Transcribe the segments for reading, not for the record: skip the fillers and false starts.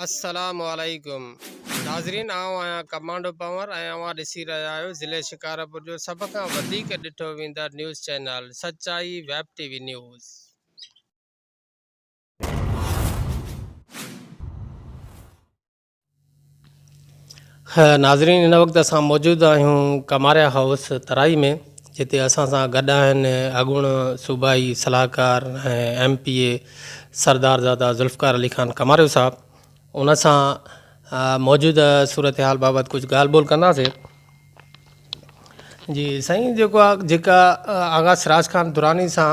अस्सलामुअलैकुम नाज़रीन आऊं आहियां कमांडो पवर ऐं अवां ॾिसी रहिया आहियो ज़िले शिकारपुर जो सभ खां वधीक ॾिठो वेंदड़ न्यूज़ चैनल सचाई वेब टीवी न्यूज़। नाज़रीन इन वक़्तु असां मौजूदु आहियूं कमारिया हाउस तराई में, जिते असां सां गॾु आहिनि अॻूण सूबाई सलाहकार ऐं MPA सरदारज़ादा ज़ुल्फ़कार अली ख़ान कमारियो साहब। उन सां मौजूदा सूरत हाल बाबति कुझु ॻाल्हि ॿोल कंदासीं। जी साईं, जेका आगा सिराज खान दुरानी सां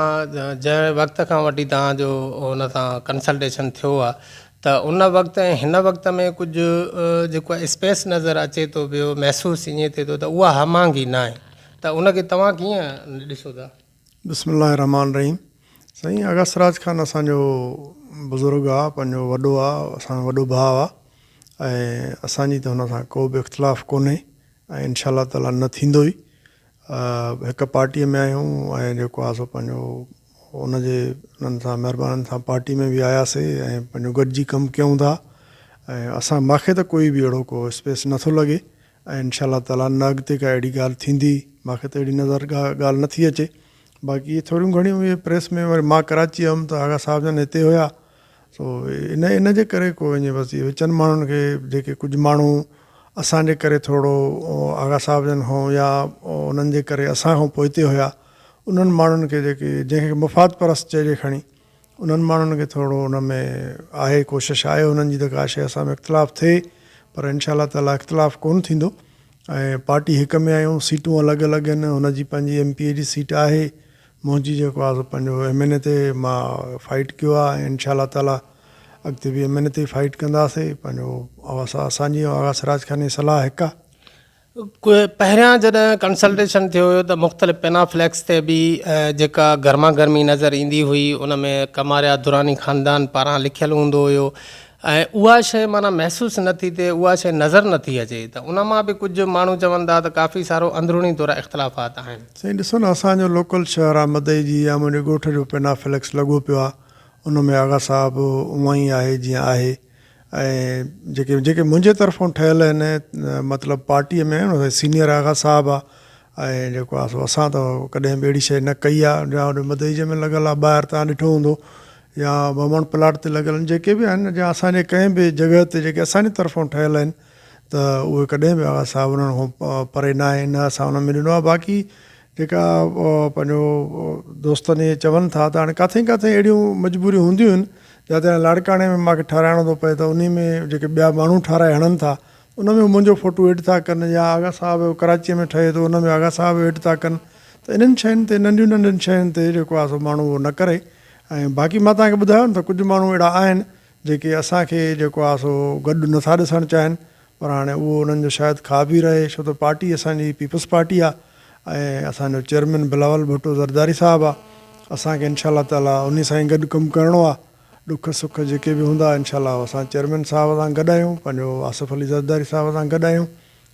जंहिं वक़्त खां वठी तव्हांजो उन सां कंसल्टेशन थियो आहे, त उन वक़्तु ऐं हिन वक़्त में कुझु जेको स्पेस नज़र अचे थो पियो, महसूसु ईअं थिए थो त उहा हमांगी न आहे, त उनखे तव्हां कीअं ॾिसो था? बिस्मिल्लाह रहमान रहीम। साईं, आगा सिराज खान असांजो बुज़ुर्ग आहे, पंहिंजो वॾो आहे, असांजो वॾो भाउ आहे ऐं असांजी त हुन सां को बि इख़्तिलाफ़ु कोन्हे ऐं इंशाअल्लाह ताला न थींदो ई। हिकु पार्टीअ में आहियूं ऐं जेको आहे सो पंहिंजो उन्हनि सां महिरबानी सां पार्टी में बि आयासीं ऐं पंहिंजो गॾिजी कमु कयूं था ऐं मूंखे त कोई बि अहिड़ो को स्पेस नथो लॻे ऐं इंशाअल्लाह ताला न अॻिते का अहिड़ी ॻाल्हि थींदी, मूंखे त अहिड़ी नज़र ॻाल्हि नथी अचे। बाक़ी थोरियूं घणियूं इहे प्रेस में वरी मां कराची हुअमि त आगा साहिब जन हिते हुया, सो इन जे करे को ईअं बसि इहे विचनि माण्हुनि खे जेके कुझु माण्हू असांजे करे थोरो आगा साहिब जन हों या उन्हनि जे करे असां खां पोइ हिते हुया, उन्हनि माण्हुनि खे जंहिंखे मुफ़ाद परस्त चइजे खणी, उन्हनि माण्हुनि खे थोरो उन में आहे, कोशिशि आहे उन्हनि जी त का शइ असां में इख़्तिलाफ़ु थिए, पर इनशाअल्लाह ताला इख़्तिलाफ़ु कोन थींदो ऐं पार्टी हिक में आहियूं। सीटूं अलॻि अलॻि आहिनि, हुनजी पंहिंजी MPA जी सीट आहे, मुंहिंजी जेको आहे पंहिंजो MNA ते मां फाइट कयो आहे ऐं इंशाअल्लाह ताला अॻिते बि MNA ते फाइट कंदासीं। पंहिंजो असांजी आगा सिराज खान जी सलाह हिकु आहे। पहिरियां जॾहिं कंसल्टेशन थियो हुयो त मुख़्तलिफ़ पेनाफ्लैक्स ते बि जेका गर्मा गर्मी नज़र ईंदी हुई, उन में कमारिया दुरानी ख़ानदान पारां लिखियलु हूंदो हुयो ऐं उहा शइ माना महसूसु नथी थिए, उहा शइ नज़र नथी अचे, त उन मां बि कुझु माण्हू चवनि था त काफ़ी सारो अंदरूनी तौरु इख़्तिलाफ़ात आहिनि। साईं ॾिसो न, असांजो लोकल शहर आहे मदई जी या मुंहिंजे ॻोठ जो पेनाफ्लैक्स लॻो पियो आहे, उन में आगा साहिबु उअं ई आहे जीअं आहे ऐं जेके मुंहिंजे तरफ़ां ठहियल आहिनि, मतिलबु पार्टीअ में सीनियर आगा साहिबु आहे ऐं जेको आहे सो असां त कॾहिं बि अहिड़ी शइ न कई आहे। या मदईअ में लॻल आहे, ॿाहिरि तव्हां ॾिठो हूंदो, या बमण प्लाट ते लॻल आहिनि, जेके बि आहिनि या असांजे कंहिं बि जॻह ते जेके असांजे तरफ़ां ठहियल आहिनि, त उहे कॾहिं बि आगा साहिबु उन्हनि खां परे न आहे, न असां उन में ॾिनो आहे। बाक़ी जेका पंहिंजो दोस्तनि इहे चवनि था त हाणे किथे किथे अहिड़ियूं मजबूरियूं हूंदियूं आहिनि, जिते लाड़काणे में मूंखे ठाराइणो थो पए त उन में जेके ॿिया माण्हू ठाराए हणनि था, उन में मुंहिंजो फ़ोटो एड था कनि, या आगा साहिबु कराचीअ में ठहे थो उन में आगा साहिबु एड था कनि, त इन्हनि शयुनि ते, नंढियूं नंढियुनि शयुनि ते जेको आहे सो माण्हू उहो न करे। ऐं बाक़ी मां तव्हांखे ॿुधायो न त कुझु माण्हू अहिड़ा आहिनि जेके असांखे जेको आहे सो गॾु नथा ॾिसणु चाहिनि, पर हाणे उहो उन्हनि जो शायदि खा बि रहे, छो त पार्टी असांजी पीपल्स पार्टी आहे ऐं असांजो चेयरमैन बिलावल भुट्टो ज़रदारी साहिबु आहे। असांखे इंशाअल्लाह ताला उन सां ई गॾु कमु करिणो आहे, ॾुख सुख जेके बि हूंदा इंशाअल्लाह असां चेयरमैन साहिब सां गॾु आहियूं, पंहिंजो आसिफ़ अली ज़रदारी साहिब सां गॾु आहियूं।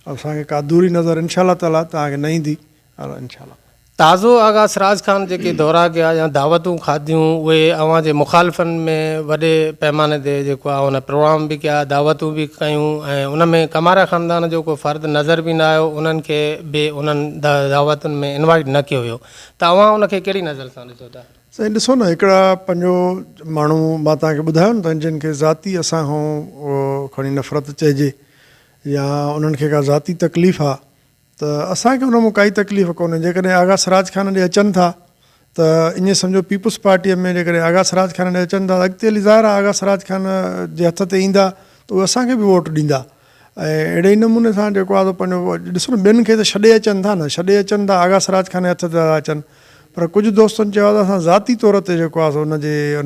असांखे का दूरी नज़र इंशाअल्लाह ताला तव्हांखे न ईंदी इंशाअल्लाह। ताज़ो आगा सिराज खान जेके दौरा कया या दावतूं खाधियूं, उहे अवां जे मुखालिफ़नि में वॾे पैमाने ते जेको आहे उन प्रोग्राम बि कया, दावतूं बि कयूं ऐं उन में कमारा ख़ानदान जो को फ़र्द नज़र बि न आयो, उन्हनि खे बि उन्हनि दावतुनि में इनवाइट न कयो हुयो, त अवां उनखे कहिड़ी नज़र सां ॾिसो था? साईं ॾिसो न, हिकिड़ा पंहिंजो माण्हू मां तव्हांखे ॿुधायो न त जिन खे ज़ाती असां खां खणी नफ़रत चइजे या उन्हनि खे का ज़ाती तकलीफ़ आहे, त असांखे उन में काई तकलीफ़ कोन्हे। जेकॾहिं आगा सिराज खान ॾे अचनि था त ईअं सम्झो पीपल्स पार्टीअ में जेकॾहिं आगा सिराज खान ॾे अचनि था, अॻिते हली ज़ाहिर आहे आगा सिराज खान जे हथ ते ईंदा त उहे असांखे बि वोट ॾींदा ऐं अहिड़े ई नमूने सां जेको आहे पंहिंजो ॾिसो न, ॿियनि खे त छॾे अचनि था न, छॾे अचनि था आगा सिराज खान जे हथ ते था अचनि, पर कुझु दोस्तनि चयो त असां ज़ाती तौर ते जेको आहे सो उन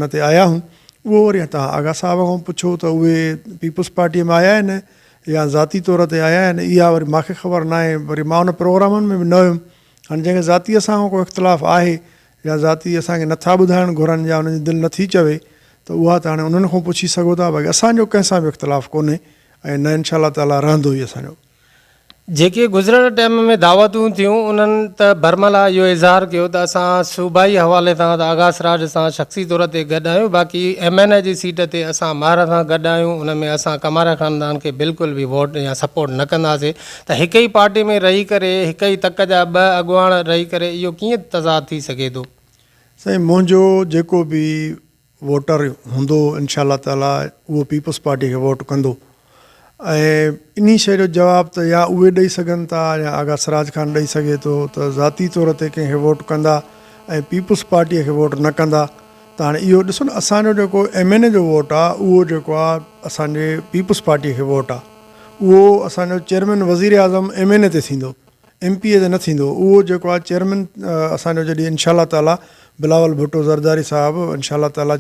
ते आया आहियूं। उहो वरी तव्हां आगा साहिब खां पुछो त उहे पीपल्स पार्टीअ में आया आहिनि या ज़ाती तौर ते आया आहिनि, इहा वरी मूंखे ख़बर न आहे, वरी मां उन प्रोग्रामनि में बि न हुयुमि। हाणे जंहिंखे ज़ातीअ सां को इख़्तिलाफ़ु आहे या ज़ाती असांखे नथा ॿुधाइणु घुरनि या उन्हनि जी दिलि नथी चवे, त उहा त हाणे उन्हनि खां पुछी सघो था। बाक़ी असांजो कंहिंसां बि इख़्तिलाफ़ु कोन्हे ऐं न इंशाअल्लाह ताला रहंदो ई असांजो। जेके गुज़िरियल टाइम में दावतूं थियूं उन्हनि त भरमला इहो इज़हार कयो त असां सूबाई हवाले सां त आगास राज सां शख़्सी तौर ते गॾु आहियूं, बाक़ी MNA जी सीट ते असां मार सां गॾु आहियूं, उन में असां कमारा ख़ानदान खे बिल्कुलु बि वोट या सपोर्ट न कंदासीं। त हिक ई पार्टी में रही करे हिक ई तक जा ॿ अॻुवाण रही करे इहो कीअं तज़ाद थी सघे थो? साईं, मुंहिंजो जेको बि वोटर हूंदो इनशा ताला उहो पीपल्स पार्टी खे वोट कंदो, ऐं इन शइ जो जवाबु त या उहे ॾेई सघनि था या आगा सराज खान ॾेई सघे थो त ज़ाती तौर ते कंहिंखे वोट कंदा ऐं पीपल्स पार्टीअ खे वोट न कंदा। त हाणे इहो ॾिसो न, असांजो जेको MNA जो वोट आहे उहो जेको आहे असांजे पीपल्स पार्टीअ खे वोट आहे, उहो असांजो चेयरमैन वज़ीर आज़म MNA ते थींदो, MP ते न थींदो। उहो जेको आहे चेयरमैन असांजो जॾहिं इनशा ताला बिलावल भुट्टो ज़रदारी साहिबु इनशा ताला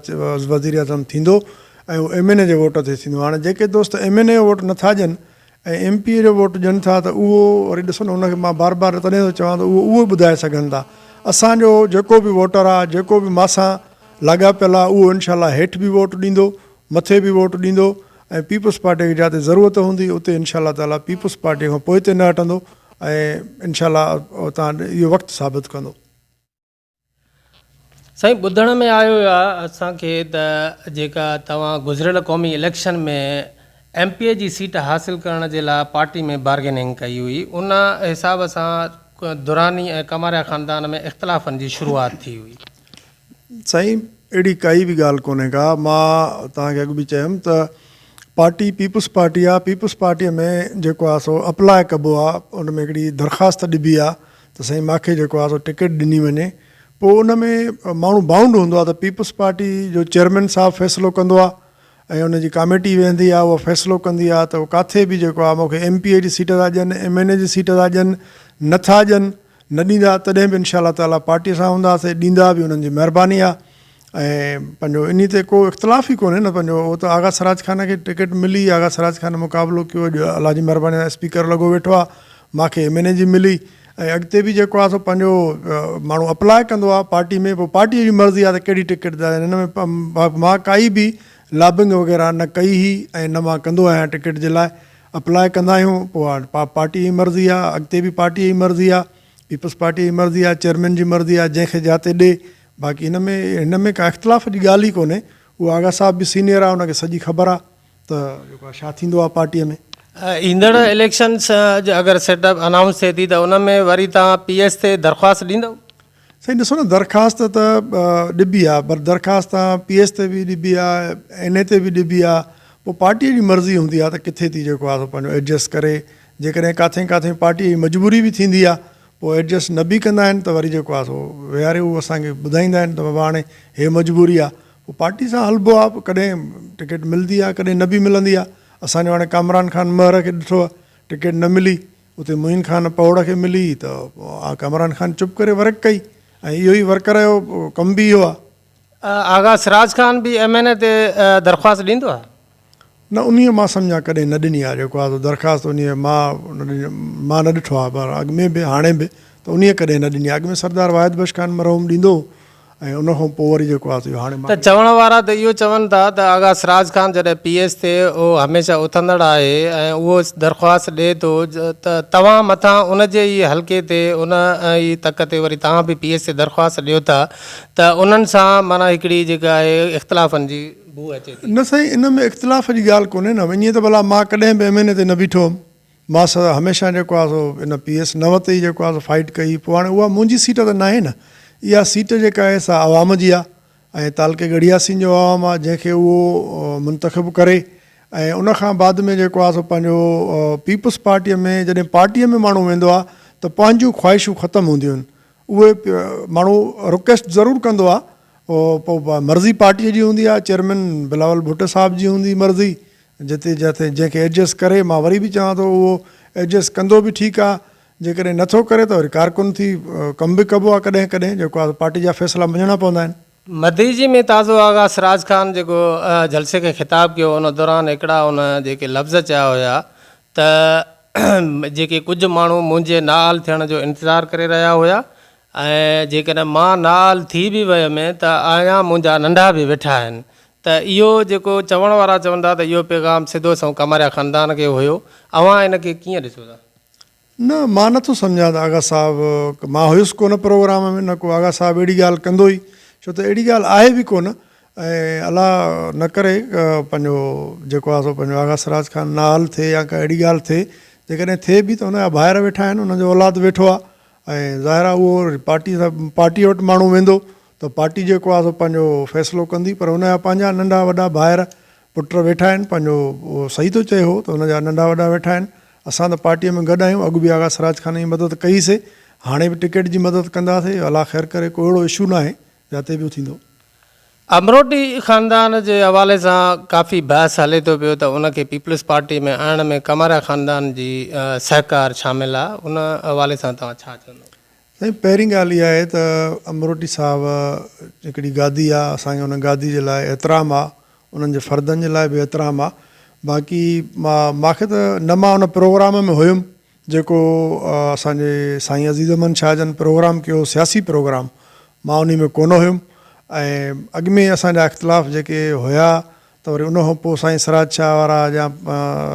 वज़ीर आज़म थींदो ऐं उहो MNA जे वोट ते थींदो। हाणे जेके दोस्त MNA जो वोट नथा ॾियनि ऐं MP जो वोट ॾियनि था त उहो वरी ॾिसो न, उनखे मां बार बार तॾहिं थो चवां त उहो ॿुधाए सघनि था। असांजो जेको बि वोटर आहे, जेको बि मासां लाॻापियल आहे, उहो इनशा हेठि बि वोट ॾींदो, मथे बि वोट ॾींदो, ऐं पीपल्स पार्टी खे जिते ज़रूरत हूंदी उते इनशा ताला पीपल्स पार्टी खां पोइ ते न हटंदो ऐं इनशा तव्हां इहो वक़्तु साबित कंदो। साईं, ॿुधण में आयो आहे असांखे त जेका तव्हां गुज़िरियल क़ौमी इलेक्शन में MP जी सीट हासिलु करण जे लाइ पार्टी में बार्गेनिंग कई हुई, उन हिसाब सां दुरानी ऐं कमारिया ख़ानदान में इख़्तिलाफ़नि जी शुरूआति थी हुई। साईं, अहिड़ी काई बि ॻाल्हि कोन्हे का। मां तव्हांखे अॻु बि चयुमि त पार्टी पीपल्स पार्टी आहे, पीपल्स पार्टीअ में जेको आहे सो अप्लाए कबो आहे, उन में हिकिड़ी दरख़्वास्त ॾिबी आहे त साईं मूंखे जेको आहे सो टिकट ॾिनी वञे, पोइ उन में माण्हू बाउंड हूंदो आहे त पीपल्स पार्टी जो चेयरमैन साहिबु फ़ैसिलो कंदो आहे ऐं उनजी कमेटी वेंदी आहे, उहा फ़ैसिलो कंदी आहे त किथे बि जेको आहे मूंखे MP जी सीट था ॾियनि, MNA जी सीट था ॾियनि, नथा ॾियनि, न ॾींदा तॾहिं बि इनशा ताला पार्टीअ सां हूंदासीं, ॾींदा बि उन्हनि जी महिरबानी आहे। ऐं पंहिंजो इन ते को इख़्तिलाफ़ ई कोन्हे न, पंहिंजो उहो त आगा सराज खान खे टिकट मिली, आगा सराज खान मुक़ाबिलो कयो, अलाह जी महिरबानी सां स्पीकर लॻो वेठो आहे, मूंखे MNA जी मिली, ऐं अॻिते बि जेको आहे सो पंहिंजो माण्हू अप्लाए कंदो आहे पार्टी में, पोइ पार्टीअ जी मर्ज़ी आहे त कहिड़ी टिकट था ॾियनि। हिन में मां काई बि लॉबिंग वग़ैरह न कई हुई ऐं न मां कंदो आहियां टिकट जे लाइ। अप्लाए कंदा आहियूं, पोइ पार्टीअ जी मर्ज़ी आहे, अॻिते बि पार्टीअ जी मर्ज़ी आहे, पीपल्स पार्टीअ जी मर्ज़ी आहे, चेयरमैन जी मर्ज़ी आहे, जंहिंखे जिते ॾे। बाक़ी हिन में का इख़्तिलाफ़ जी ॻाल्हि ई कोन्हे। उहो आगा साहिबु बि सीनियर आहे, उनखे सॼी ख़बर आहे त जेको आहे छा थींदो आहे पार्टीअ में। ईंदड़ इलेक्शन्स अगरि सेटअप अनाउंस थिए थी त उन में वरी तव्हां PS ते दरख़्वास्त ॾींदव? साईं, ॾिसो न, दरख़्वास्त त ॾिबी आहे, पर दरख़्वास्त तव्हां PS ते बि ॾिबी आहे, NA ते बि ॾिबी आहे, पोइ पार्टीअ जी मर्ज़ी हूंदी आहे त किथे थी जेको आहे पंहिंजो एडजस्ट करे। जेकॾहिं किथे किथे पार्टीअ जी मजबूरी बि थींदी आहे, पोइ एडजस्ट न बि कंदा आहिनि त वरी जेको आहे सो वेहारे उहो असांखे ॿुधाईंदा आहिनि त बाबा हाणे हे मजबूरी आहे, पोइ पार्टी सां हलिबो आहे। कॾहिं टिकट मिलंदी आहे, कॾहिं न बि मिलंदी आहे। असांजो हाणे कामरान ख़ान महर खे ॾिठो आहे, टिकट न मिली, उते मुइन ख़ान पौड़ खे मिली त कामरान ख़ान चुप करे वर्क कई, ऐं इहो ई वर्कर जो कमु बि इहो आहे। आगा सराज खान बि MNA ते दरख़्वास्त ॾींदो आहे? न, उन मां सम्झा कॾहिं न ॾिनी आहे जेको आहे दरख़्वास्त, उन मां न ॾिठो आहे, पर अॻु में बि हाणे बि त उन कॾहिं न ॾिनी आहे। अॻु में सरदार वाहिद बख्श ख़ान मरहूम ॾींदो ऐं उनखां पोइ वरी जेको आहे हाणे त चवण वारा त इहो चवनि था त आगा सराज खान जॾहिं PS ते उहो हमेशह उथंदड़ आहे ऐं उहो दरख़्वास्त ॾिए थो त तव्हां मथां उनजे ई हल्के ते उन ई तक ते वरी तव्हां बि PS ते दरख़्वास्त ॾियो था त उन्हनि सां माना हिकिड़ी जेका आहे इख़्तिलाफ़नि जी बू अचे थी। न साईं, इन में इख़्तिलाफ़ जी ॻाल्हि कोन्हे न। ईअं त भला मां कॾहिं बि MNA ते न बीठो हुउमि, मां हमेशह जेको आहे सो इन PS 9 ते ई जेको आहे सो फाइट कई। पोइ हाणे उहा मुंहिंजी सीट त न आहे न, इहा सीट जेका आहे सा आवाम जी आहे ऐं तालके गढ़ियासीन जो आवाम आहे, जंहिंखे उहो मुंतख़िब करे। ऐं उनखां बाद में जेको आहे सो पंहिंजो पीपल्स पार्टीअ में जॾहिं पार्टीअ में माण्हू वेंदो आहे त पंहिंजूं ख़्वाहिशूं ख़तमु हूंदियूं आहिनि। उहे माण्हू रिक्वेस्ट ज़रूरु कंदो आहे, पोइ मर्ज़ी पार्टीअ जी हूंदी आहे, चेयरमैन बिलावल भुट्टो साहिब जी हूंदी मर्ज़ी, जिते जिते जंहिंखे एडजस्ट करे। मां वरी बि चवां थो उहो एडजस्ट कंदो बि ठीकु आहे, जेकॾहिं नथो करे त वरी कारकुन थी कमु बि कबो आहे। कॾहिं कॾहिं जेको आहे पार्टी जा फ़ैसिला मञणा पवंदा आहिनि। मदीजी में ताज़ो आगा सराज खान जेको जलसे खे ख़िताब कयो, उन दौरान हिकिड़ा उन जेके लफ़्ज़ चया हुया त जेके कुझु माण्हू मुंहिंजे नाल थियण जो इंतज़ारु करे रहिया हुया ऐं जेकॾहिं मां नाल थी बि वियुमि त आया मुंहिंजा नंढा बि वेठा आहिनि। त इहो जेको चवण वारा चवंदा त इहो पैगाम सिधो सं कमारिया ख़ानदान खे हुयो, अव्हां इन खे कीअं ॾिसो था? न मां नथो सम्झां त आगा साहिबु मां हुयुसि कोन प्रोग्राम में, न को आगा साहिबु अहिड़ी ॻाल्हि कंदो ई, छो त अहिड़ी ॻाल्हि आहे बि कोन। ऐं अलाह न करे पंहिंजो जेको आहे सो पंहिंजो आगा सिराज खान नाल थिए या का अहिड़ी ॻाल्हि थिए, जेकॾहिं थिए बि त हुनजा ॿाहिरि वेठा आहिनि, हुनजो औलाद वेठो आहे, ऐं ज़ाहिर आहे उहो पार्टी वटि माण्हू वेंदो त पार्टी जेको आहे सो पंहिंजो फ़ैसिलो कंदी, पर हुनजा पंहिंजा नंढा वॾा ॿाहिरि पुट वेठा आहिनि, पंहिंजो उहो सही थो चए हो त हुनजा नंढा वॾा वेठा आहिनि। असां त पार्टीअ में गॾु आहियूं, अॻु बि आगा सिराज खान जी मदद कईसीं, हाणे बि टिकट जी मदद कंदासीं, अलाह ख़ैरु करे कोई अहिड़ो इशू न आहे जिते बि थींदो। अमरोटी ख़ानदान जे हवाले सां काफ़ी बहस हले थो पियो त उनखे पीपल्स पार्टी में आणण में कमारा ख़ानदान जी सहकार शामिल आहे, उन हवाले सां तव्हां छा चवंदो? साईं, पहिरीं ॻाल्हि इहा आहे त अमरोटी साहिबु हिकिड़ी गादी आहे, असांखे हुन गादी जे लाइ एतिराम आहे, उन्हनि जे फ़र्दनि जे लाइ बि एतिराम आहे। बाक़ी मूंखे त न मां हुन प्रोग्राम में हुयुमि जेको असांजे साईं अज़ीज़ अमन शाह जन प्रोग्राम कयो, सियासी प्रोग्राम, मां उन में कोन हुयुमि। ऐं अॻु में असांजा इख़्तिलाफ़ जेके हुया त वरी उन खां पोइ साईं सिराज शाह वारा या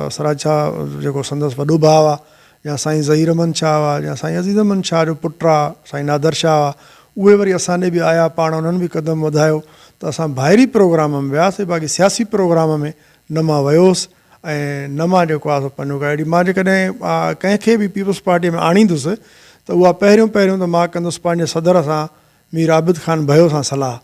सिराज शाह जेको संदसि वॾो भाउ आहे, या साईं ज़हीर अमन शाह हुआ, या साईं अज़ीज़ अमन शाह जो पुटु आहे साईं नादर शाह हुआ, उहे वरी असांजे बि आया, पाण उन्हनि बि क़दम वधायो त असां ॿाहिरी प्रोग्राम में वियासीं। बाक़ी सियासी प्रोग्राम में न मां वियो हुउसि, ऐं न मां जेको आहे पंहिंजो अहिड़ी मां जेकॾहिं कंहिंखे बि पीपल्स पार्टीअ में आणींदुसि त उहा पहिरियों त मां कंदुसि पंहिंजे सदर सां मीर आबिद खान भयो सां सलाह,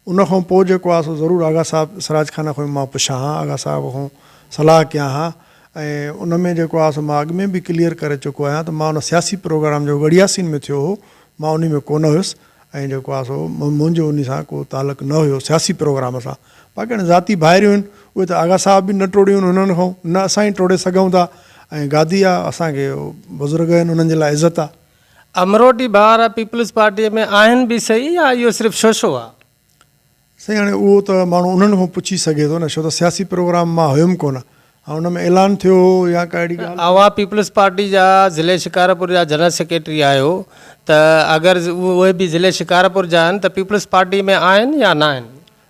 उन खां पोइ जेको आहे सो ज़रूरु आगा साहिबु सिराज खान खां मां पुछां हा, आगा साहिब खां सलाह कयां हा। ऐं उन में जेको आहे सो मां अॻु में बि क्लियर करे चुको आहियां त मां उन सियासी प्रोग्राम जो गड़ियासीन में थियो हो, मां उन में कोन हुयुसि, ऐं जेको आहे सो मुंहिंजो उन सां को तालुक़ु न हुयो सियासी प्रोग्राम सां। बाक़ी हाणे ज़ाती भाइरियूं आहिनि, उहे त आगा साहिब बि न टोड़ियूं आहिनि हुननि खां, न असां ई टोड़े सघूं था, ऐं गादी आहे असांखे बुज़ुर्ग आहिनि, उन्हनि जे लाइ इज़त आहे। अमरोटी ॿार पीपल्स पार्टीअ में आहिनि बि सही, या इहो सिर्फ़ु शो आहे? साईं, हाणे उहो त माण्हू उन्हनि खां पुछी सघे थो न, छो त सियासी प्रोग्राम मां हुयुमि कोन, हा हुन में ऐलान थियो या का अहिड़ी ॻाल्हि। अवां पीपल्स पार्टी जा ज़िले शिकारपुर जा जनरल सेक्रेटरी आहियो, त अगरि उहे बि ज़िले शिकारपुर जा आहिनि त पीपल्स पार्टी में आहिनि या न आहिनि?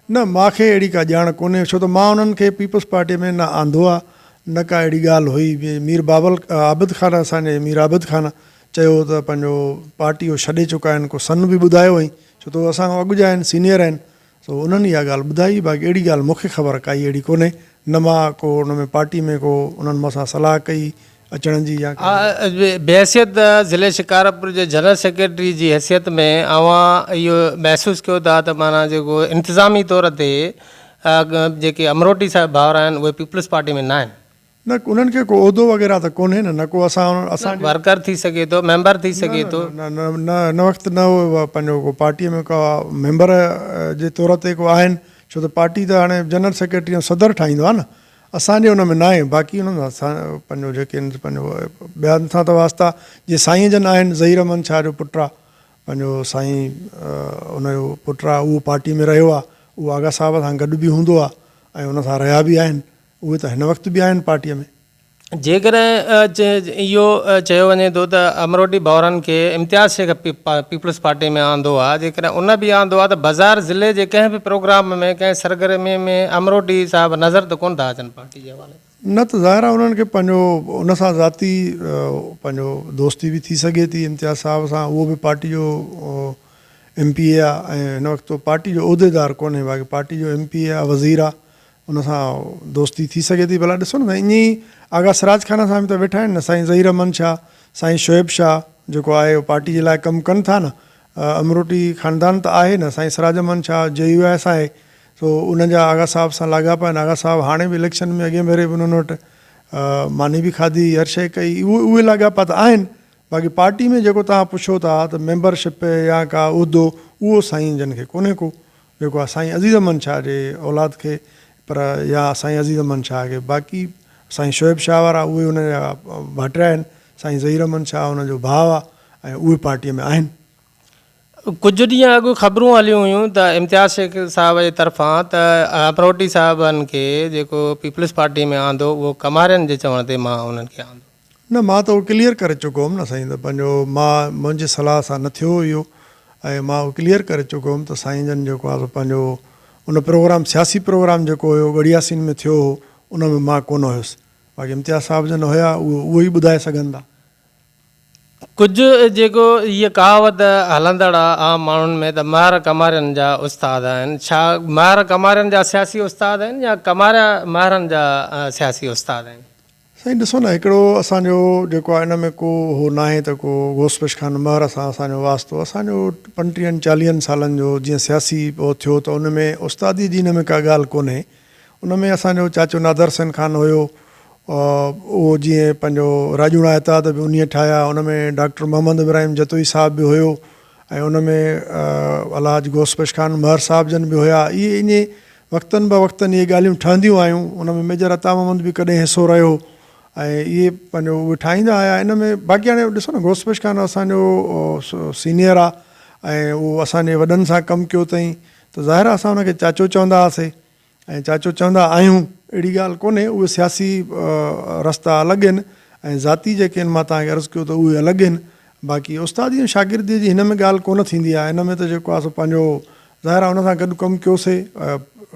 न, मूंखे अहिड़ी का ॼाण कोन्हे, छो त मां उन्हनि खे पीपल्स पार्टीअ में न आंदो आहे, न का अहिड़ी ॻाल्हि हुई। मीर आबिद खान, असांजे मीर आबिद खान चयो त पंहिंजो पार्टी उहो छॾे चुका आहिनि, को सन बि ॿुधायो हुई, छो त उहो असां खां अॻु जा आहिनि, सीनियर आहिनि, सो उन्हनि इहा ॻाल्हि ॿुधाई। बाक़ी अहिड़ी ॻाल्हि मूंखे ख़बर काई अहिड़ी कोन्हे, न मां को उन में पार्टी में को उन्हनि मूंसां सलाह कई अचण जी। या बहसियत ज़िले शिकारपुर जे जनरल सेक्रेटरी जी हैसियत में अवां इहो महसूसु कयो था त माना जेको इंतिज़ामी तौर ते जेके अमरोटी साहिब भाउर आहिनि उहे पीपल्स पार्टी में न आहिनि? न, उन्हनि खे को उहिदो वग़ैरह त कोन्हे न को असां वर्कर थी सघे थो, मेंबर थी सघे थो। न वक़्तु न पंहिंजो को पार्टीअ में का मेंबर जे तौर ते को आहिनि, छो त पार्टी त हाणे जनरल सेक्रेटरी ऐं सदर ठाहींदो आहे न, असांजे हुन में न आहे। बाक़ी हुननि सां पंहिंजो जेके पंहिंजो ॿियनि सां त वास्ता जीअं साईं जन आहिनि, ज़हीर अमन शाह जो पुटु आहे, पंहिंजो साईं हुनजो पुटु आहे, उहो पार्टी में रहियो आहे, उहो आगा साहिब सां गॾु बि हूंदो आहे, ऐं हुन सां रहिया बि आहिनि, उहे त हिन वक़्तु बि आहिनि पार्टीअ में। जेकॾहिं इहो चयो वञे थो त अमरोटी भाउरनि खे इम्तियाज़ शेख पीपल्स पार्टी में आंदो आहे, जेकॾहिं उन बि आंदो आहे त बाज़ार ज़िले जे कंहिं बि प्रोग्राम में कंहिं सरगर्मी में अमरोटी साहिब नज़र त कोन था अचनि पार्टी जे हवाले? न त ज़ाहिर आहे उन्हनि खे पंहिंजो उन सां ज़ाती पंहिंजो दोस्ती बि थी सघे थी इम्तियाज़ साहिब सां, उहो बि पार्टी जो MP आहे, ऐं हिन वक़्तु पार्टी जो उहिदेदार कोन्हे, बाक़ी पार्टी जो MP आहे, वज़ीर आहे, उन सां दोस्ती थी सघे थी। भला ॾिसो न, ईअं ई आगा सिराज खान सां बि त वेठा आहिनि न, साईं ज़हीर अमन शाह, साईं शोएब शाह जेको आहे पार्टी जे लाइ कमु कनि था न, अमरोटी ख़ानदान त आहे न, साईं सिराज अमन शाह JUS आहे, सो उन जा आगा साहिब सां लाॻापा आहिनि। आगा साहिब हाणे बि इलेक्शन में अॻे भेरे बि उन्हनि वटि मानी बि खाधी, हर शइ कई, उहे लाॻापा त आहिनि। बाक़ी पार्टी में जेको तव्हां पुछो था त मेंबरशिप या का उहिदो, उहो साईं जन खे कोन्हे को, जेको आहे साईं अज़ीज़ अमन शाह जे औलाद खे, पर या साईं अज़ीज़ अमन शाह खे। बाक़ी साईं शोएब शाह वारा उहे उन जा भाटिया आहिनि, साईं ज़हीर अमन शाह उनजो भाउ आहे, ऐं उहे पार्टीअ में आहिनि। कुझु ॾींहं अॻु ख़बरूं हलियूं हुयूं त इम्तियाज़ शेख साहिब जे तरफ़ां त अमरोटी साहिबनि खे जेको पीपल्स पार्टी में आंदो उहो कमारियनि जे चवण ते मां उन्हनि खे आंदो। न, मां त उहो क्लियर करे चुको हुउमि न साईं, त पंहिंजो मुंहिंजी सलाह सां न थियो इहो, ऐं मां उहो क्लियर करे चुको हुउमि त साईं जन जेको आहे पंहिंजो उन प्रोग्राम सियासी प्रोग्राम जेको हुयो गड़ियासीन में थियो हो, उन में मां कोन हुयुसि। बाक़ी इम्तियाज़ साहिब जन हुया, उहे ई ॿुधाए सघनि था। कुझु जेको इहा कहावत हलंदड़ आहे आम माण्हुनि में त मार कमारियुनि जा उस्ताद आहिनि, छा मार कमारियुनि जा सियासी उस्ताद आहिनि या कमारिया मारनि जा सियासी उस्ताद आहिनि? साईं ॾिसो न, हिकिड़ो असांजो जेको आहे इन में को हो न आहे त को घोसपेश खान महर सां असांजो वास्तो, असांजो 35-40 सालनि जो जीअं सियासी उहो थियो त उन में उस्तादी जी हिन में का ॻाल्हि कोन्हे। उन में असांजो चाचो नादर हुसैन खान हुयो, उहो जीअं पंहिंजो राजूड़ा इतिहाद बि उन ठाहिया, उन में डॉक्टर मोहम्मद इब्राहिम जतोई साहिब बि हुयो, ऐं उन में अलहाज घोसपेश खान महर साहिब जन बि हुया। इहे इन वक़्तनि ब वक़्तनि इहे ॻाल्हियूं ठहंदियूं आहियूं। उन में मेजर अता मोहम्मद बि कॾहिं हिसो रहियो, ऐं इहे पंहिंजो उहे ठाहींदा आया। इन में बाक़ी हाणे ॾिसो न, घोसपेश खान असांजो सीनियर आहे ऐं उहो असांजे वॾनि सां कमु कयो अथई, त ज़ाहिर आहे असां हुनखे चाचो चवंदा हुआसीं ऐं चाचो चवंदा आहियूं, अहिड़ी ॻाल्हि कोन्हे। उहे सियासी रस्ता अलॻि आहिनि ऐं ज़ाती जेके आहिनि, मां तव्हांखे अर्ज़ु कयो त उहे अलॻि आहिनि। बाक़ी उस्तादी ऐं शागिर्दी जी हिन में ॻाल्हि कोन थींदी आहे। हिन में त जेको आहे सो पंहिंजो ज़ाहिर आहे हुन सां गॾु कमु कयोसीं,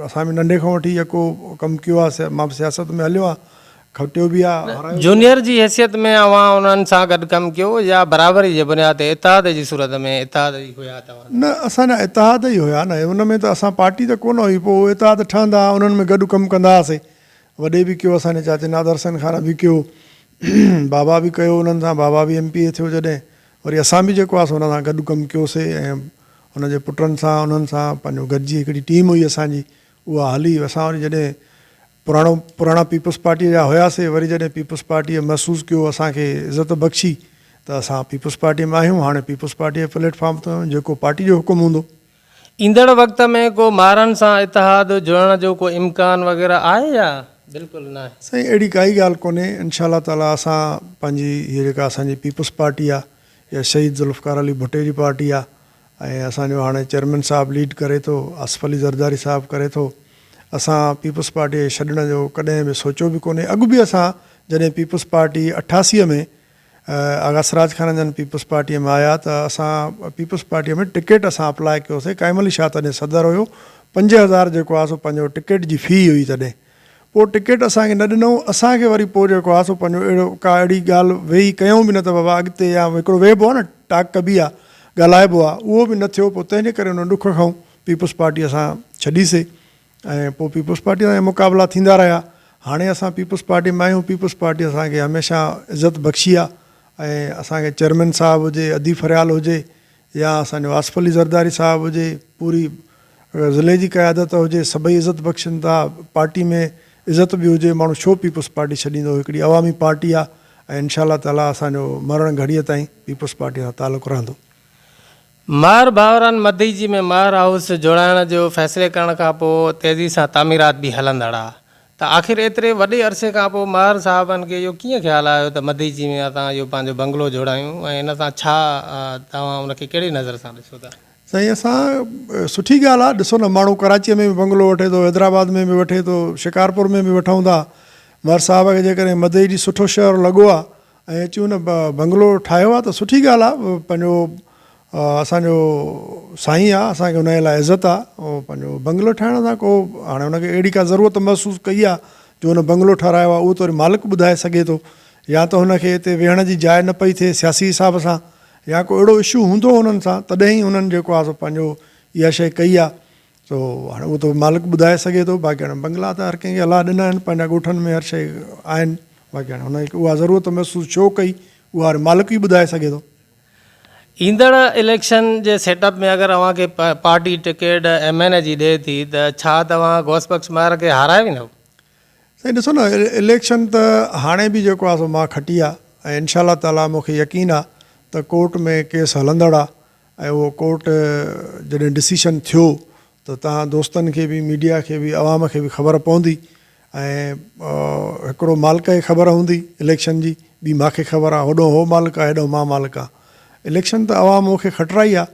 असां बि नंढे खां वठी जेको कमु कयो आहे, मां बि सियासत में हलियो आहे, खटियो बि आहे। जूनियर जी हैसियत में अवां उन्हनि सां गॾु कमु कयो या बराबरी जे बुनियाद ते इतिहाद जी सूरत में इतिहाद जी हुया तव्हां? न, असांजा इतिहाद ई हुया न, हुन में त असां पार्टी त कोन हुई, पोइ इतिहाद ठहंदा, उन्हनि में गॾु कमु कंदा हुआसीं। वॾे बि कयो, असांजे चाचे नादर हुसैन खान बि कयो, बाबा बि कयो उन्हनि सां, बाबा बि MP थियो जॾहिं, वरी असां बि जेको आहे हुन सां गॾु कमु कयोसीं ऐं हुनजे पुटनि सां उन्हनि सां पंहिंजो गॾिजी हिकिड़ी टीम हुई असांजी, उहा हली। असां वरी जॾहिं पुराणा पीपल्स पार्टीअ जा हुयासीं, वरी जॾहिं पीपल्स पार्टीअ महसूसु कयो असांखे इज़त बख़्शी, त असां पीपल्स पार्टीअ में आहियूं। हाणे पीपल्स पार्टीअ जे प्लेटफॉर्म ते जेको पार्टी जो हुकुम हूंदो। ईंदड़ वक़्त में को मारनि सां इतिहाद जुड़ण जो को इम्कान वग़ैरह आहे या बिल्कुलु न आहे? साईं अहिड़ी काई ॻाल्हि कोन्हे। इंशाअल्लाह ताला असां पंहिंजी हीअ जेका असांजी पीपल्स पार्टी आहे, या शहीद ज़ुल्फ़कार अली भुट्टे जी पार्टी आहे, ऐं असांजो हाणे चेयरमैन साहिबु लीड करे थो, आसिफ अली ज़रदारी साहिबु करे थो। असां पीपल्स पार्टी छॾण जो कॾहिं बि सोचियो बि कोन्हे। अॻु बि असां जॾहिं पीपल्स पार्टी 88 में आगा सिराज खान जन पीपल्स पार्टीअ में आया, त असां पीपल्स पार्टीअ में टिकट असां अप्लाई कयोसीं। काइम अली शाह तॾहिं सदर हुयो, 5000 जेको आहे सो पंहिंजो टिकट जी फ़ी हुई तॾहिं। पोइ टिकट असांखे न ॾिनऊं, असांखे वरी पोइ जेको आहे सो पंहिंजो अहिड़ो का अहिड़ी ॻाल्हि वेही कयूं बि न त बाबा अॻिते, या हिकिड़ो वेहिबो आहे न, टाक कबी आहे, ॻाल्हाइबो आहे, उहो बि न थियो। पोइ तंहिंजे करे हुन ॾुख खां पीपल्स पार्टी असां छॾीसीं ऐं पोइ पीपल्स पार्टी सां मुक़ाबला थींदा रहिया। हाणे असां पीपल्स पार्टी में आहियूं। पीपल्स पार्टी असांखे हमेशह इज़त बख़्शी आहे ऐं असांखे चेयरमैन साहिबु हुजे, अदी फरियाल हुजे, या असांजो आसिफ अली ज़रदारी साहिबु हुजे, पूरी ज़िले जी क़यादत हुजे, सभई इज़त बख़्शनि था। पार्टी में इज़त बि हुजे, माण्हू छो पीपल्स पार्टी छॾींदो? हिकिड़ी अवामी पार्टी आहे ऐं इंशाअल्लाह ताला असांजो मरण घड़ीअ ताईं पीपल्स पार्टी सां तालुक़ु रहंदो। मार भाउरनि मदी जी में मार हाउस जोड़ाइण जो फ़ैसिले करण खां पोइ तेज़ी सां तामीरात बि हलंदड़ आहे, त आख़िर एतिरे वॾे अरसे खां पोइ मार साहिबनि खे इहो कीअं ख़्यालु आयो त मदी जी में असां इहो पंहिंजो बंगलो जोड़ायूं, ऐं इन सां छा तव्हां उनखे कहिड़ी नज़र सां ॾिसो था? साईं असां सुठी ॻाल्हि आहे। ॾिसो न, माण्हू कराचीअ में बि बंगलो वठे थो, हैदराबाद में बि वठे थो, शिकारपुर में बि वठूं था। मर साहिब खे जेकॾहिं मदई जी सुठो शहरु लॻो आहे ऐं अची हुन बंगलो ठाहियो आहे त सुठी ॻाल्हि आहे। पंहिंजो असांजो साईं आहे, असांखे हुनजे लाइ इज़त आहे। ऐं पंहिंजो बंगलो ठाहिण सां को हाणे हुनखे अहिड़ी का ज़रूरत महसूसु कई आहे जो हुन बंगलो ठारायो आहे, उहो त वरी मालिक ॿुधाए सघे थो। या त हुनखे हिते वेहण जी जाइ न पई थिए सियासी हिसाब सां, या को अहिड़ो इशू हूंदो हुननि सां, तॾहिं ई हुननि जेको आहे सो पंहिंजो इहा शइ कई आहे। सो हाणे उहो त मालिक ॿुधाए सघे थो। बाक़ी हाणे बंगला त हर कंहिंखे अलाह ॾिना आहिनि, पंहिंजा ॻोठनि में हर शइ आहिनि। बाक़ी हाणे हुनखे उहा ज़रूरत महसूसु छो कई, उहा हाणे मालिक ई ॿुधाए सघे थो। ईंदड़ इलेक्शन जे सेटअप में अगरि अव्हांखे पार्टी टिकट MN जी ॾिए थी, त छा तव्हां घोसबख्श मार खे हाराए वेंदव? साईं ॾिसो न, इलेक्शन त हाणे बि जेको आहे सो मां खटी आहे ऐं इंशाअल्लाह ताला मूंखे यकीन आहे त कोर्ट में केस हलंदड़ आहे ऐं उहो कोर्ट जॾहिं डिसीशन थियो त तव्हां दोस्तनि खे बि, मीडिया खे बि, अवाम खे बि ख़बर पवंदी ऐं हिकिड़ो मालिक खे ख़बर हूंदी इलेक्शन जी, ॿी मूंखे ख़बर आहे, होॾो हो मालिक आहे, हेॾो मां मालिक आहे। इलेक्शन त अवाम मूंखे खटराई आहे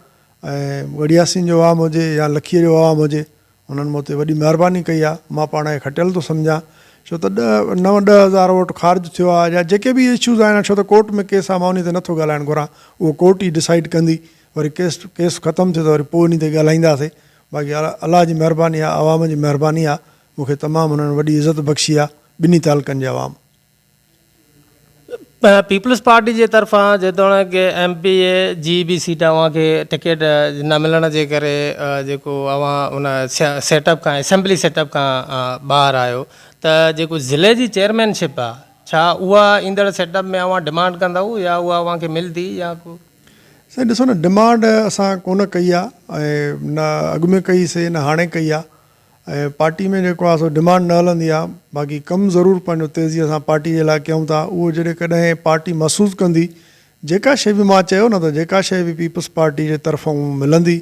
ऐं वड़ियासीन जो अवाम हुजे या लखीअ जो अवाम हुजे, हुननि मूं ते वॾी महिरबानी कई आहे। मां पाण खे खटियल थो सम्झां, छो त 9-10 वोट ख़ारिज थियो आहे, या जेके बि इशूज़ आहिनि, छो त कोर्ट में केस आहे, मां उन ते नथो ॻाल्हाइणु घुरां, उहो कोर्ट ई डिसाइड कंदी। वरी केस ख़तमु थियो त वरी पोइ उन ते ॻाल्हाईंदासीं। बाक़ी अलाह जी महिरबानी आहे, अवाम जी महिरबानी आहे, मूंखे तमामु हुननि वॾी इज़त बख़्शी आहे, ॿिन्ही तालुकनि जे अवाम। पीपल्स पार्टी जे तरफ़ां जेतोणीकि MP जी बि सीट अव्हां खे टिकट न मिलण जे करे जेको अव्हां उन सेटअप खां असेंबली सेटअप खां ॿाहिरि आहियो त जेको ज़िले जी चेयरमैनशिप आहे छा उहा ईंदड़ सेटअप में अव्हां डिमांड कंदव या उहा अव्हां खे मिलंदी या को? साईं ॾिसो न, डिमांड असां कोन कई आहे ऐं न अॻु में कईसीं न हाणे कई आहे। ऐं पार्टी में जेको आहे सो डिमांड न हलंदी आहे, बाक़ी कमु ज़रूरु पंहिंजो तेज़ीअ सां पार्टी जे लाइ कयूं था। उहो जॾहिं कॾहिं पार्टी महसूसु कंदी, जेका शइ बि मां चयो न त जेका शइ बि पीपल्स पार्टी जे तरफ़ां मिलंदी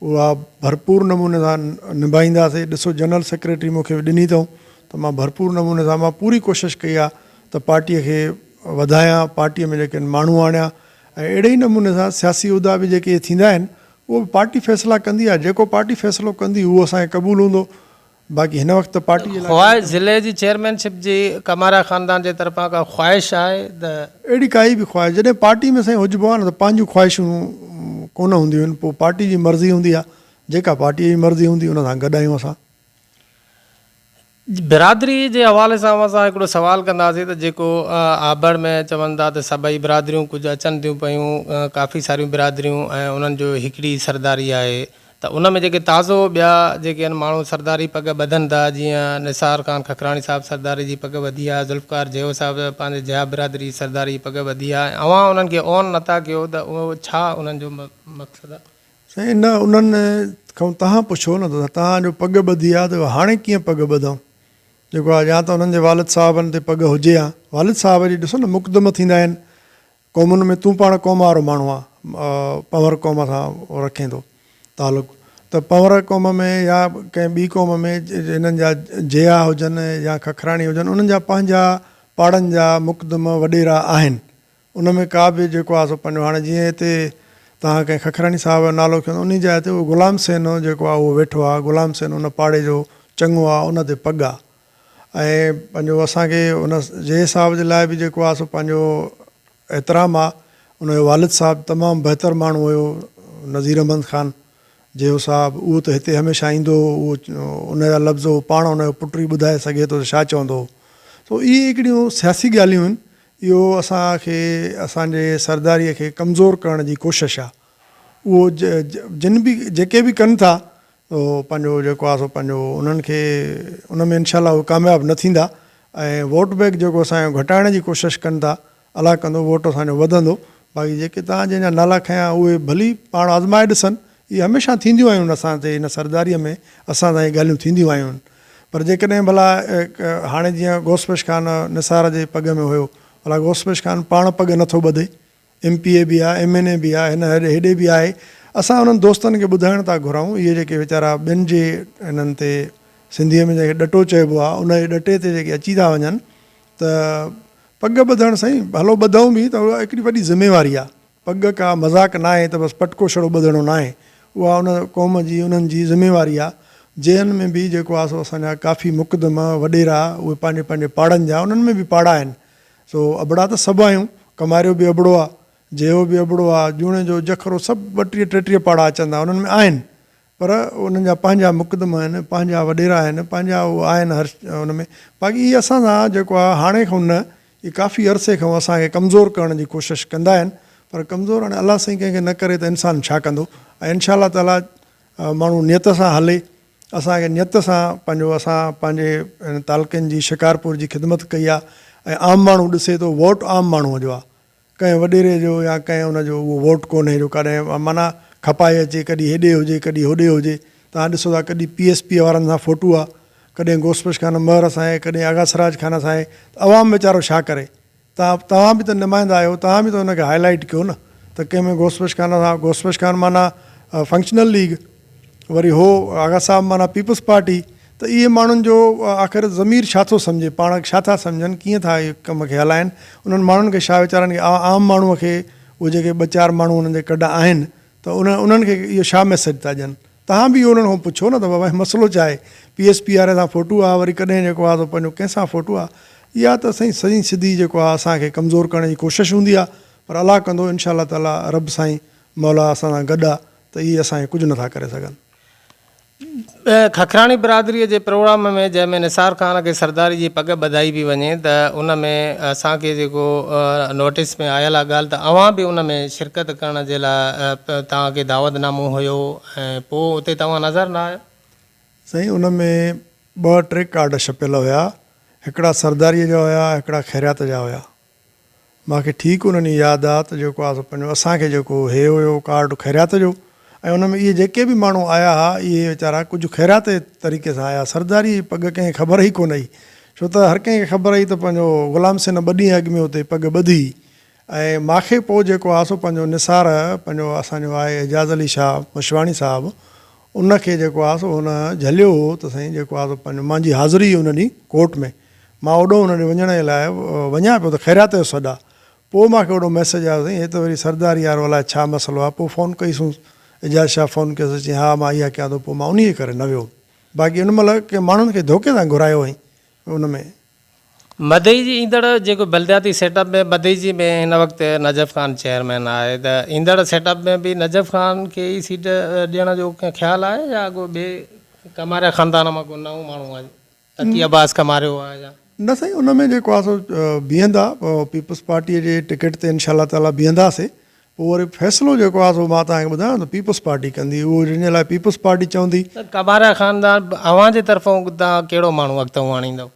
उहा भरपूर नमूने सां निभाईंदासीं। ॾिसो जनरल सेक्रेटरी मूंखे ॾिनी अथऊं त मां भरपूर नमूने सां मां पूरी कोशिशि कई आहे त पार्टीअ खे वधायां, पार्टीअ में जेके माण्हू आणिया ऐं अहिड़े ई नमूने सां सियासी उहिदा बि जेके थींदा आहिनि उहो बि पार्टी फ़ैसिला कंदी आहे। जेको पार्टी फ़ैसिलो कंदी उहो असांखे क़बूलु हूंदो। बाक़ी हिन वक़्तु पार्टी जे लाइ ज़िले जी चेयरमैनशिप जी कमारा ख़ानदान जे तरफ़ां का ख़्वाहिश आहे त? अहिड़ी काई बि ख़्वाहिश जॾहिं पार्टी में साईं हुजिबो आहे न त पंहिंजूं ख़्वाहिशूं कोन हूंदियूं आहिनि, पोइ पार्टी जी मर्ज़ी हूंदी आहे। जेका पार्टीअ जी मर्ज़ी हूंदी उन सां गॾु आहियूं असां। बिरादरी जे हवाले सां असां हिकिड़ो सुवाल कंदासीं त जेको आबड़ में चवनि था त सभई बिरादरियूं कुझु अचनि थियूं पियूं, काफ़ी सारियूं बिरादरियूं ऐं उन्हनि जो हिकिड़ी सरदारी आहे त उन में जेके ताज़ो ॿिया जेके आहिनि माण्हू सरदारी पग ॿधनि था, जीअं निसार ख़ान खखराणी साहिबु सरदारी जी पग ॿधी आहे, ज़ुल्फ़कार जेहो साहिबु पंहिंजे जया बिरादरी सरदारी पग ॿधी आहे, अव्हां उन्हनि खे ऑन नथा कयो त उहो छा उन्हनि जो मक़सदु आहे? साईं न, उन्हनि खां तव्हां पुछो न त तव्हांजो पग ॿधी आहे त हाणे कीअं पग ॿधूं? जेको आहे या त उन्हनि जे वालिद साहिबनि ते पग हुजे हा। वालिद साहिब जी ॾिसो न मुक़दम थींदा आहिनि क़ौमुनि में, तूं पाण क़ौम वारो माण्हू आहे, पंवर क़ौम सां रखे थो तालुक़ु, त पंवर क़ौम में या कंहिं ॿी क़ौम में हिननि जा जया हुजनि या खखराणी हुजनि, उन्हनि जा पंहिंजा पाड़नि जा मुक़दम वॾेरा आहिनि। उन में का बि जेको आहे सो पंहिंजो, हाणे जीअं हिते तव्हां कंहिं खखराणी साहिब जो नालो खयो उन जाइ ते उहो ग़ुलाम सेन जेको आहे उहो वेठो आहे। ग़ुलाम सेन उन पाड़े जो चङो आहे, उन ते पग आहे। ऐं पंहिंजो असांखे उन जय साहिब जे लाइ बि जेको आहे सो पंहिंजो एतिराम आहे। उनजो वालिद साहिबु तमामु बहितरु माण्हू हुयो, नज़ीर अहमद ख़ान जेहो साहिबु, उहो त हिते हमेशह ईंदो हो। उहो उनजा लफ़्ज़ पाण उनजो पुट ई ॿुधाए सघे थो त छा चवंदो हो। सो इहे हिकिड़ियूं सियासी ॻाल्हियूं आहिनि। इहो असांखे असांजे सरदारीअ खे कमज़ोर करण जी कोशिशि आहे। उहो जिन बि जेके बि कनि था पंहिंजो जेको आहे सो पंहिंजो उन्हनि खे उन में इनशाला उहे कामयाबु न थींदा। ऐं वोट बैंक जेको असांजो घटाइण जी कोशिशि कनि था, अलाह कंदो वोट असांजो वधंदो। बाक़ी जेके तव्हां जंहिंजा नाला खयां उहे भली पाण आज़माए ॾिसनि, इहे हमेशह थींदियूं आहिनि असां ते हिन सरदारीअ में, असां सां इहे ॻाल्हियूं थींदियूं आहियूं। पर जेकॾहिं भला हाणे जीअं गौसपेश ख़ान निसार जे पग में हुयो, भला गौसपेश ख़ान पाण पग नथो ॿधे, MPA बि आहे, MNA बि आहे, हिन हेॾे बि आहे। असां उन्हनि दोस्तनि खे ॿुधाइण था घुरायूं, इहे जेके वीचारा ॿियनि जे हिननि ते सिंधीअ में जेके ॾटो चइबो आहे, उन जे ॾटे ते जेके अची था वञनि त पग ॿधणु साईं भलो ॿधूं बि त उहा हिकिड़ी वॾी ज़िमेवारी आहे। पग का मज़ाक न आहे त बसि पटको छड़ो ॿधणो न आहे, उहा उन क़ौम जी उन्हनि जी ज़िमेवारी आहे। जंहिं में बि जेको आहे सो असांजा काफ़ी मुक़दम वॾेरा उहे पंहिंजे पंहिंजे पाड़नि जा, उन्हनि में बि पाड़ा आहिनि। सो अबड़ा त सभु आहियूं, कमारियो बि अबड़ो आहे, जेहो बि अबड़ो आहे, जूणे जो जखरो, सभु 32 33 पाड़ा अचंदा उन्हनि में आहिनि। पर उन्हनि जा पंहिंजा मुक़दम आहिनि, पंहिंजा वॾेरा आहिनि, पंहिंजा उहे आहिनि हर उन में। बाक़ी इहे असां सां जेको आहे हाणे खां न, इहे काफ़ी अरसे खां असांखे कमज़ोर करण जी कोशिशि कंदा आहिनि। पर कमज़ोर हाणे अलाह साईं कंहिंखे न करे त इंसानु छा कंदो। ऐं इनशा अलाह ताला माण्हू नियत सां हले, असांखे नियत सां पंहिंजो असां पंहिंजे हिन तालुकनि जी शिकारपुर जी ख़िदमत कई आहे। ऐं आम माण्हू ॾिसे थो, वोट आम माण्हूअ जो आहे, कंहिं वॾेरे जो या कंहिं उनजो उहो वोट कोन्हे जो कॾहिं माना खपाए अचे, कॾहिं हेॾे हुजे कॾहिं होॾे हुजे। तव्हां ॾिसो था कॾहिं PSP वारनि सां फोटू आहे, कॾहिं गौसपेश ख़ान महर सां आहे, कॾहिं आगा सराज ख़ान सां आहे। अवाम वीचारो छा करे? तव्हां बि त नुमाइंदा आहियो, तव्हां बि त हुनखे हाईलाइट कयो न त कंहिंमें गौसपेश ख़ान सां, गौसपेश ख़ान माना फंक्शनल लीग, वरी हो आगा साहिबु माना पीपल्स पार्टी। त इहे माण्हुनि जो आख़िर ज़मीर छा थो सम्झे, पाण छा था सम्झनि, कीअं था इहे कम खे हलाइनि? उन्हनि माण्हुनि खे छा वीचारनि खे आम माण्हूअ खे उहे जेके 2-4 माण्हू उन्हनि जे कॾा आहिनि त उन्हनि खे इहो छा मैसेज था ॾियनि? तव्हां बि उन्हनि खां पुछो न त बाबा मसइलो छा आहे? PSP वारे सां फोटू आहे, वरी कॾहिं जेको आहे त पंहिंजो कंहिंसां फोटू आहे। इहा त साईं सही सिधी जेको आहे असांखे कमज़ोर करण जी कोशिशि हूंदी आहे। पर अलाह कंदो इनशा ताला रब साईं मौला असां सां गॾु आहे त इहे असांखे कुझु नथा करे सघनि। खखराणी बिरादरीअ जे प्रोग्राम में जंहिंमें निसार ख़ान खे सरदारी जी पग ॿधाई पई वञे त उन में असांखे जेको नोटिस में आयल आहे ॻाल्हि त अव्हां बि उन में शिरकत करण जे लाइ तव्हांखे दावतनामो हुयो ऐं पोइ उते तव्हां नज़र न आयो। साईं उन में 2-3 कार्ड छपियल हुया, हिकिड़ा सरदारीअ जा हुया, हिकिड़ा ख़ैरियत जा हुया। मूंखे ठीकु उन ॾींहुं यादि आहे त जेको आहे पंहिंजो असांखे जेको हे हुयो कार्ड ख़ैरियत जो, ऐं उन में इहे जेके बि माण्हू आया हुआ इहे वीचारा कुझु ख़ैरियत तरीक़े सां आया। सरदारी जी पग कंहिंखे ख़बर ई कोन हुई, छो त हर कंहिंखे ख़बर हुई त पंहिंजो ग़ुलाम सिंह 2 ॾींहं अॻु में हुते पग ॿधी। ऐं मूंखे पोइ जेको आहे सो पंहिंजो निसार पंहिंजो असांजो आहे एजाज़ अली शाह मशवाणी साहिबु, उनखे जेको आहे सो हुन झलियो हो त साईं जेको आहे सो पंहिंजो मुंहिंजी हाज़िरी हुन ॾींहुं कोर्ट में, मां ओॾो हुन ॾींहुं वञण जे लाइ वञा पियो त ख़ैरियत जो सॾा। पोइ मूंखे ओॾो मैसेज आयो साईं हे त वरी सरदारी वारो अलाए छा मसइलो आहे। पोइ फ़ोन कईसूं, एजाज़ शाह फ़ोन कयोसि, चई हा मां इहा कयां थो। पोइ मां उन करे न वियो। बाक़ी उन महिल के माण्हुनि खे धोखे सां घुरायो हुअईं उन में। मदई जी ईंदड़ जेको बलदियाती सेटअप में मदई जी में हिन वक़्तु नजफ़ ख़ान चेयरमैन आहे, त ईंदड़ सेटअप में बि नजफ़ ख़ान खे ई सीट ॾियण जो कंहिं ख़्यालु आहे या को ॿिए कमारिया ख़ानदान मां को नओं माण्हू आहे, तकी अब्बास कमारियो आहे या न साईं उन में जेको आहे सो बीहंदा पीपल्स पार्टीअ जे टिकट ते इनशा ताला बीहंदासीं। पोइ वरी फ़ैसिलो जेको आहे सो मां तव्हांखे ॿुधायां त पीपल्स पार्टी कंदी, उहो हिन लाइ पीपल्स पार्टी चवंदी। त कमारिया ख़ानदान अव्हां जे तरफ़ां तव्हां कहिड़ो माण्हू अॻिते आणींदव?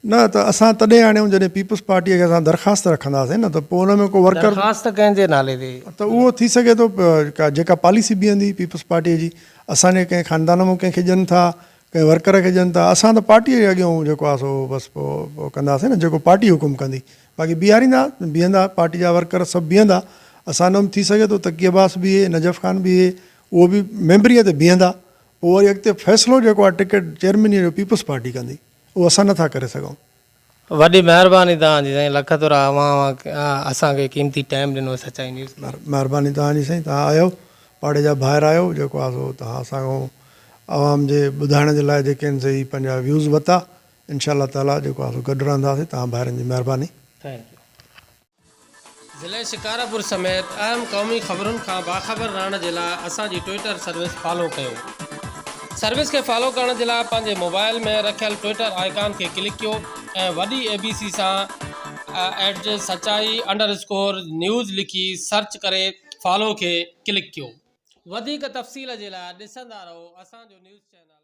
न त असां तॾहिं आणियूं जॾहिं पीपल्स पार्टीअ खे असां दरख़्वास्त रखंदासीं न, त पोइ उन में को वर्कर दरख़्वास्त कंहिंजे नाले ते? त उहो थी सघे थो जेका पॉलिसी बीहंदी पीपल्स पार्टीअ जी, असांजे कंहिं ख़ानदान मां कंहिंखे ॾियनि था, कंहिं वर्कर खे ॾियनि था, असां त पार्टीअ जे अॻियां जेको आहे सो बसि पोइ कंदासीं न जेको पार्टी हुकुम कंदी। बाक़ी बीहारींदा बीहंदा पार्टी जा वर्कर सभु बीहंदा। असां हुन में थी सघे थो तकी अब्बास बीहे, नजफ़ ख़ान बीहे, उहो बि मेंबरीअ ते बीहंदा। पोइ वरी अॻिते फ़ैसिलो जेको आहे टिकट चेयरमैनीअ जो पीपल्स पार्टी कंदी, उहो असां नथा करे सघूं। वॾी महिरबानी तव्हांजी साईं, लख थोरा असांखे क़ीमती टाइम ॾिनो सचाई न्यूज़। महिरबानी तव्हांजी साईं, तव्हां आयो पाड़े जा ॿाहिरि आयो, जेको आहे सो तव्हां असांखां आवाम जे ॿुधाइण जे लाइ जेके आहिनि सही पंहिंजा व्यूज़ वरिता। इनशा ताला जेको आहे सो गॾु रहंदासीं। तव्हां ॿाहिरनि जी महिरबानी। Thank U. ज़िले शिकारपुर समेत अहम क़ौमी ख़बरुनि खां बाख़बर रहण जे लाइ असांजी ट्विटर सर्विस फॉलो कयो। सर्विस खे फॉलो करण जे लाइ पंहिंजे मोबाइल में रखियल ट्विटर आइकॉन खे क्लिक कयो ऐं वॾी ABC सां @सचाई_न्यूज़ लिखी सर्च करे फॉलो खे क्लिक कयो। वधीक तफ़सील जे लाइ ॾिसंदा रहो असांजो न्यूज़ चैनल।